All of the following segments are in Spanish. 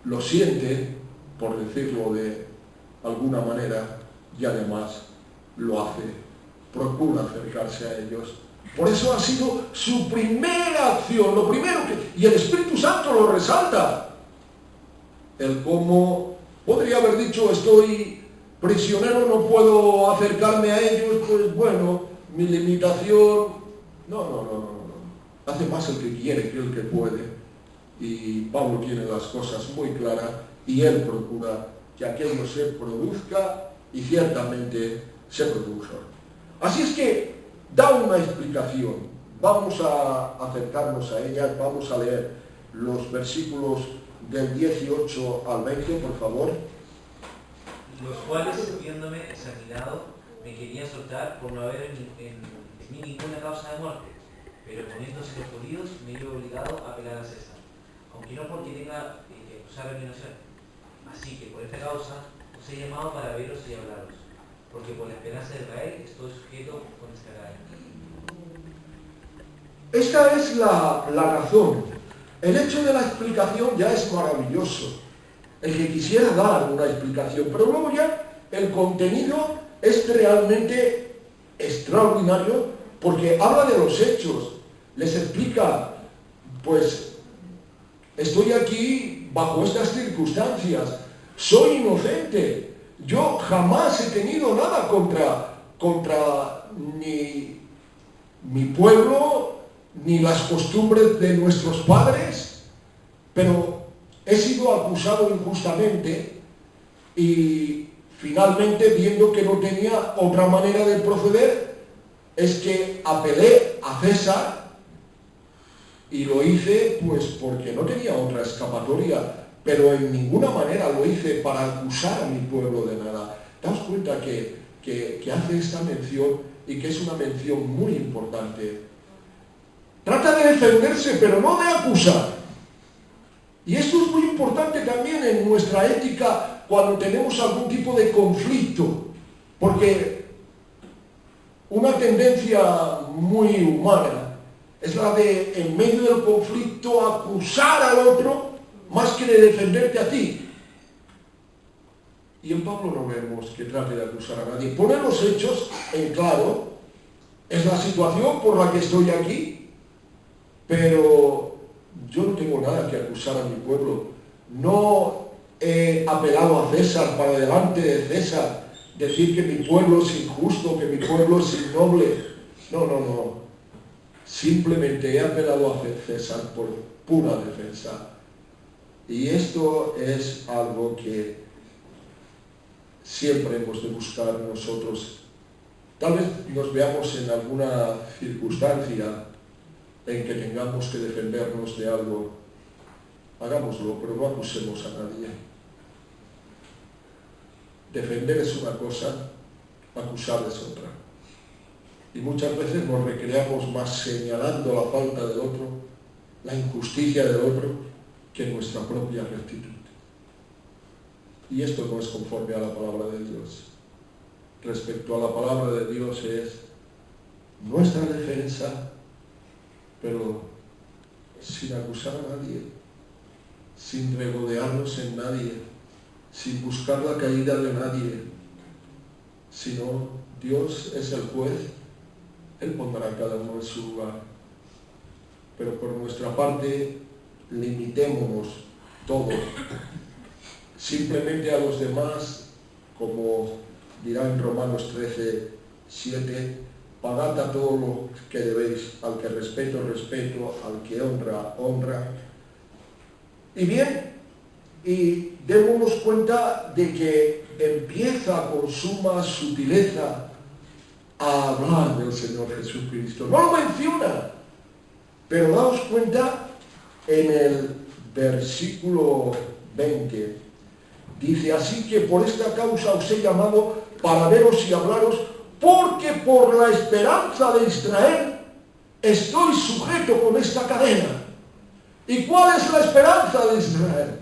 lo siente, por decirlo de alguna manera, y además lo hace, procura acercarse a ellos. Por eso ha sido su primera acción, lo primero y el Espíritu Santo lo resalta. El cómo podría haber dicho, estoy prisionero, no puedo acercarme a ellos, pues bueno, mi limitación. No. Hace más el que quiere que el que puede. Y Pablo tiene las cosas muy claras y él procura que aquello se produzca y ciertamente se produjo. Así es que da una explicación. Vamos a acercarnos a ella, vamos a leer los versículos del 18 al 20, por favor. Los cuales, viéndome examinado, me querían soltar por no haber en mí ninguna causa de muerte, pero poniéndose los judíos me he obligado a apelar a César, aunque no porque tenga que acusar a mi nación. Así que por esta causa os he llamado para veros y hablaros, porque por la esperanza de Israel estoy sujeto con esta cadena. Esta es la razón. El hecho de la explicación ya es maravilloso. El que quisiera dar una explicación, pero luego ya el contenido es realmente extraordinario porque habla de los hechos. Les explica, pues, estoy aquí bajo estas circunstancias, soy inocente, yo jamás he tenido nada contra ni mi pueblo, ni las costumbres de nuestros padres, pero he sido acusado injustamente y finalmente, viendo que no tenía otra manera de proceder, es que apelé a César y lo hice pues porque no tenía otra escapatoria, pero en ninguna manera lo hice para acusar a mi pueblo de nada. Daos cuenta que hace esta mención y que es una mención muy importante. Trata de defenderse, pero no de acusar. Y esto es muy importante también en nuestra ética cuando tenemos algún tipo de conflicto, porque una tendencia muy humana es la de, en medio del conflicto, acusar al otro más que de defenderte a ti. Y en Pablo no vemos que trate de acusar a nadie. Pone los hechos en claro, es la situación por la que estoy aquí, pero yo no tengo nada que acusar a mi pueblo. No he apelado a César para delante de César, decir que mi pueblo es injusto, que mi pueblo es innoble. No. Simplemente he apelado a César por pura defensa. Y esto es algo que siempre hemos de buscar nosotros. Tal vez nos veamos en alguna circunstancia en que tengamos que defendernos de algo, hagámoslo, pero no acusemos a nadie. Defender es una cosa, acusar es otra. Y muchas veces nos recreamos más señalando la falta del otro, la injusticia del otro, que nuestra propia rectitud. Y esto no es conforme a la palabra de Dios. Respecto a la palabra de Dios es nuestra defensa, pero sin acusar a nadie, sin regodearnos en nadie, sin buscar la caída de nadie, sino Dios es el juez, Él pondrá a cada uno en su lugar. Pero por nuestra parte, limitémonos todo, simplemente a los demás, como dirá en Romanos 13:7, pagad a todo lo que debéis, al que respeto, respeto, al que honra, honra. Y bien, y démonos cuenta de que empieza con suma sutileza a hablar del Señor Jesucristo. No lo menciona, pero daos cuenta en el versículo 20. Dice, así que por esta causa os he llamado para veros y hablaros, porque por la esperanza de Israel estoy sujeto con esta cadena. ¿Y cuál es la esperanza de Israel?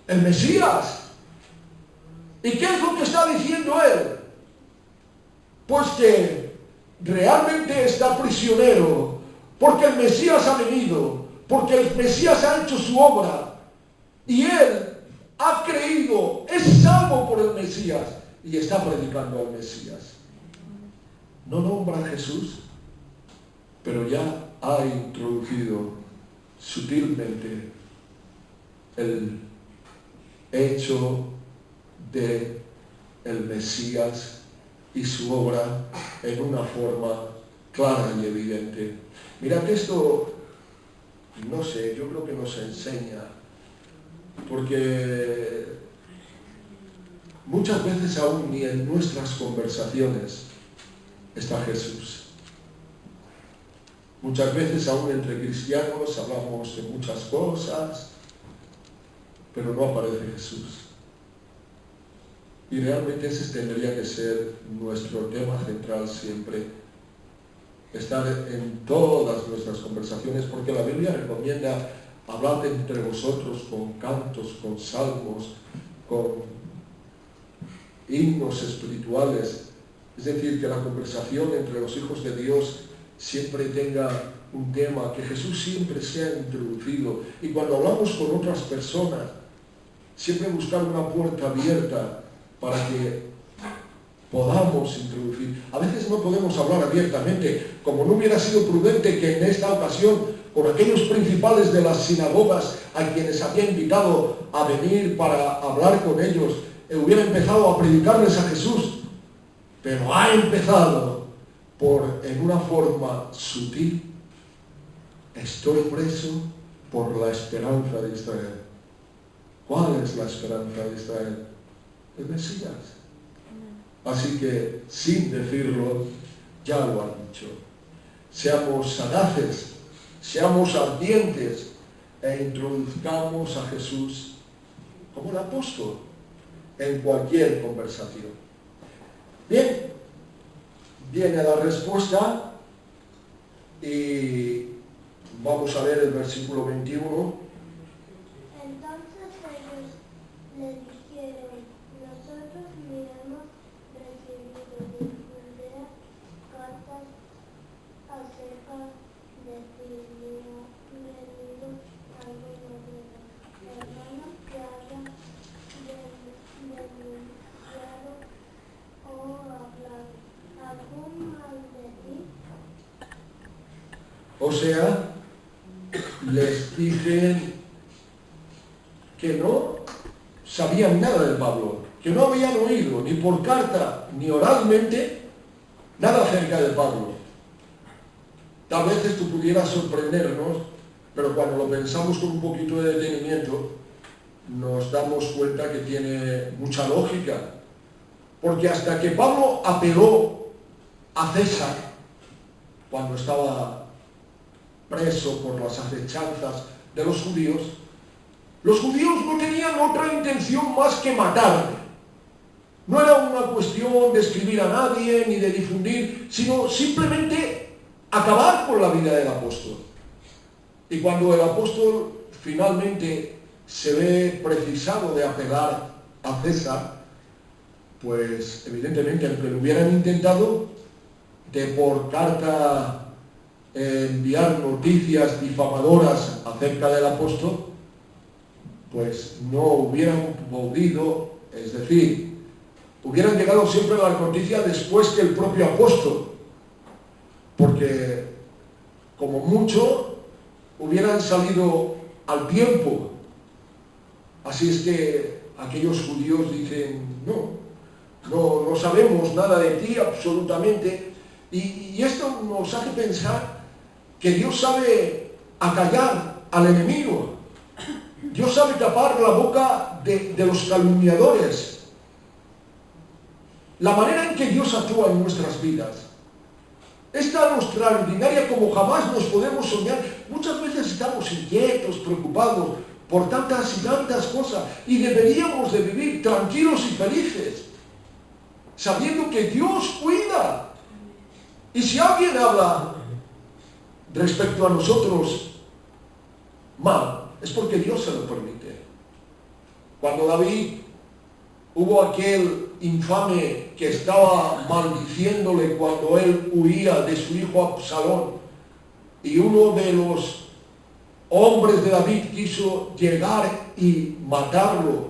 El Mesías. ¿Y qué es lo que está diciendo él? Pues que realmente está prisionero, porque el Mesías ha venido, porque el Mesías ha hecho su obra y él ha creído, es salvo por el Mesías y está predicando al Mesías. No nombra a Jesús, pero ya ha introducido sutilmente el hecho de el Mesías y su obra en una forma clara y evidente. Mira que esto, no sé, yo creo que nos enseña, porque muchas veces aún ni en nuestras conversaciones está Jesús. Muchas veces aún entre cristianos hablamos de muchas cosas, pero no aparece Jesús. Y realmente ese tendría que ser nuestro tema central siempre, estar en todas nuestras conversaciones, porque la Biblia recomienda hablar entre vosotros con cantos, con salmos, con himnos espirituales. Es decir, que la conversación entre los hijos de Dios siempre tenga un tema, que Jesús siempre sea introducido. Y cuando hablamos con otras personas, siempre buscar una puerta abierta para que podamos introducir. A veces no podemos hablar abiertamente, como no hubiera sido prudente que en esta ocasión, con aquellos principales de las sinagogas a quienes había invitado a venir para hablar con ellos, hubiera empezado a predicarles a Jesús, pero ha empezado en una forma sutil: estoy preso por la esperanza de Israel. ¿Cuál es la esperanza de Israel? El Mesías. Así que, sin decirlo, ya lo han dicho. Seamos sagaces, seamos ardientes e introduzcamos a Jesús como el apóstol en cualquier conversación. Bien, viene la respuesta y vamos a ver el versículo 21. Entonces ellos le dijeron: nosotros ni hemos recibido de Judea cartas acerca de ti, ni ha venido alguno de los hermanos que haya denunciado o hablado algún mal de ti. O sea, les dicen que no sabían nada de Pablo, que no habían oído ni por carta ni oralmente nada acerca de Pablo. Tal vez esto pudiera sorprendernos, pero cuando lo pensamos con un poquito de detenimiento, nos damos cuenta que tiene mucha lógica. Porque hasta que Pablo apeló a César, cuando estaba preso por las acechanzas de los judíos no tenían otra intención más que matarle. No era una cuestión de escribir a nadie ni de difundir, sino simplemente acabar con la vida del apóstol. Y cuando el apóstol finalmente se ve precisado de apelar a César, pues evidentemente, aunque lo hubieran intentado, de por carta enviar noticias difamadoras acerca del apóstol, pues no hubieran podido, es decir, hubieran llegado siempre las noticias después que el propio apóstol, porque como mucho hubieran salido al tiempo. Así es que aquellos judíos dicen: no sabemos nada de ti absolutamente. Y esto nos hace pensar que Dios sabe acallar al enemigo. Dios sabe tapar la boca de los calumniadores. La manera en que Dios actúa en nuestras vidas es tan extraordinaria como jamás nos podemos soñar. Muchas veces estamos inquietos, preocupados por tantas y tantas cosas, y deberíamos de vivir tranquilos y felices, sabiendo que Dios cuida. Y si alguien habla respecto a nosotros mal, es porque Dios se lo permite. Cuando David hubo aquel infame que estaba maldiciéndole cuando él huía de su hijo Absalón, y uno de los hombres de David quiso llegar y matarlo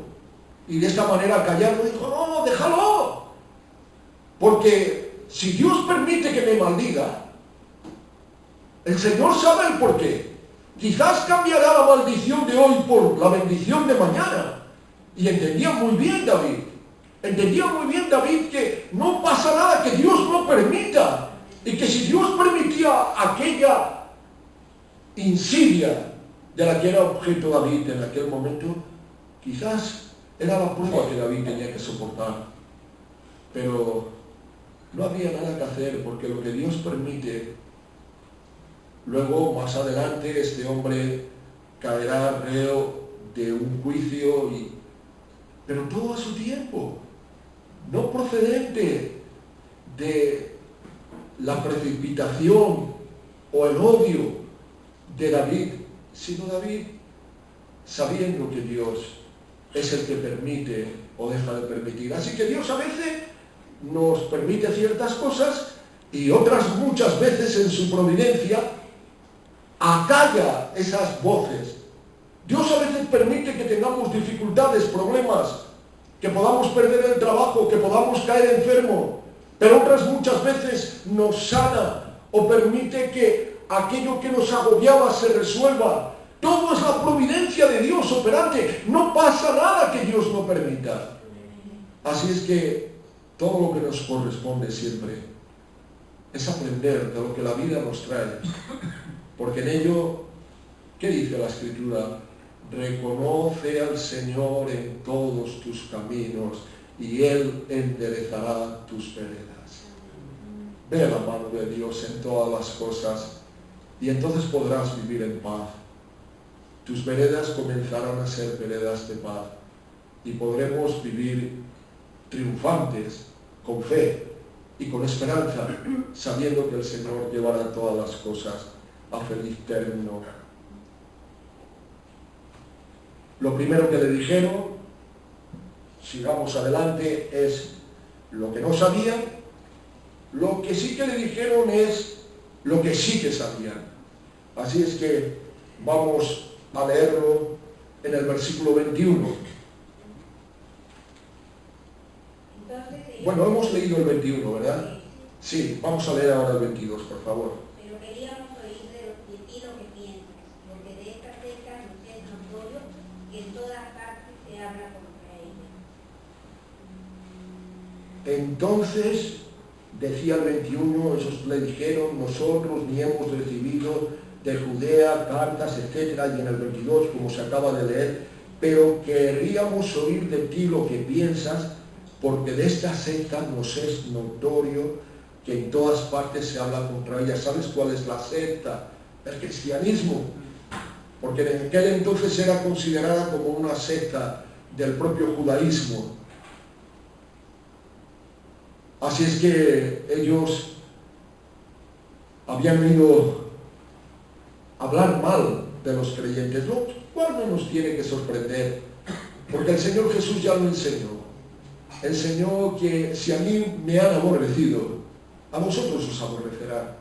y de esta manera callarlo. Dijo, no, déjalo, porque si Dios permite que me maldiga, el Señor sabe el porqué. Quizás cambiará la maldición de hoy por la bendición de mañana. Y entendía muy bien David que no pasa nada que Dios no permita, y que si Dios permitía aquella insidia de la que era objeto David en aquel momento, quizás era la prueba que David tenía que soportar. Pero no había nada que hacer, porque lo que Dios permite, luego más adelante este hombre caerá reo de un juicio, pero todo a su tiempo, no procedente de la precipitación o el odio de David, sino David sabiendo que Dios es el que permite o deja de permitir. Así que Dios a veces nos permite ciertas cosas y otras muchas veces en su providencia acalla esas voces. Dios a veces permite que tengamos dificultades, problemas, que podamos perder el trabajo, que podamos caer enfermo, pero otras muchas veces nos sana o permite que aquello que nos agobiaba se resuelva. Todo es la providencia de Dios operante. No pasa nada que Dios no permita. Así es que todo lo que nos corresponde siempre es aprender de lo que la vida nos trae. Porque en ello, ¿qué dice la Escritura? Reconoce al Señor en todos tus caminos y Él enderezará tus veredas. Ve la mano de Dios en todas las cosas y entonces podrás vivir en paz. Tus veredas comenzarán a ser veredas de paz y podremos vivir triunfantes, con fe y con esperanza, sabiendo que el Señor llevará todas las cosas a feliz término. Lo primero que le dijeron, sigamos adelante, es lo que no sabían. Lo que sí que le dijeron es lo que sí que sabían. Así es que vamos a leerlo en el versículo 21. Bueno, hemos leído el 21, ¿verdad? Sí, vamos a leer ahora el 22, por favor. Pero queríamos oír de ti lo que piensas, porque de esta secta nos es notorio que en todas partes se habla contra ella. Entonces, decía el 21, ellos le dijeron, nosotros ni hemos recibido de Judea cartas, etcétera, y en el 22, como se acaba de leer, pero querríamos oír de ti lo que piensas, porque de esta secta nos es notorio que en todas partes se habla contra ella. ¿Sabes cuál es la secta? El cristianismo. Porque en aquel entonces era considerada como una secta del propio judaísmo. Así es que ellos habían oído hablar mal de los creyentes, lo cual no nos tiene que sorprender, porque el Señor Jesús ya lo enseñó. Enseñó que si a mí me han aborrecido, a vosotros os aborrecerán.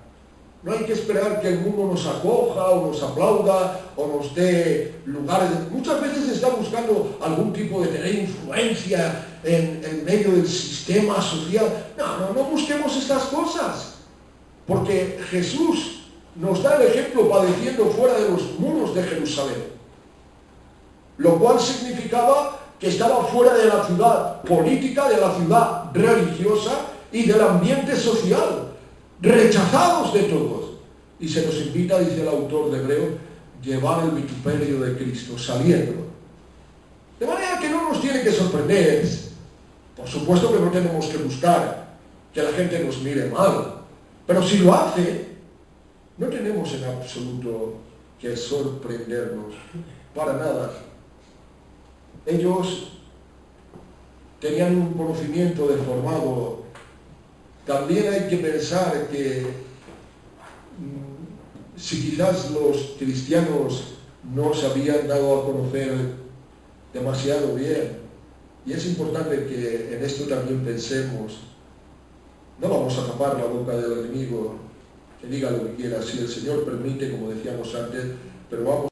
No hay que esperar que el mundo nos acoja o nos aplauda o nos dé lugares. Muchas veces está buscando algún tipo de tener influencia en medio del sistema social. No busquemos estas cosas, porque Jesús nos da el ejemplo padeciendo fuera de los muros de Jerusalén, lo cual significaba que estaba fuera de la ciudad política, de la ciudad religiosa y del ambiente social, rechazados de todos. Y se nos invita, dice el autor de Hebreo, llevar el vituperio de Cristo, saliendo. De manera que no nos tiene que sorprender. Por supuesto que no tenemos que buscar que la gente nos mire mal, pero si lo hace, no tenemos en absoluto que sorprendernos, para nada. Ellos tenían un conocimiento deformado. También hay que pensar que si quizás los cristianos no se habían dado a conocer demasiado bien, y es importante que en esto también pensemos, no vamos a tapar la boca del enemigo, que diga lo que quiera, si el Señor permite, como decíamos antes, pero vamos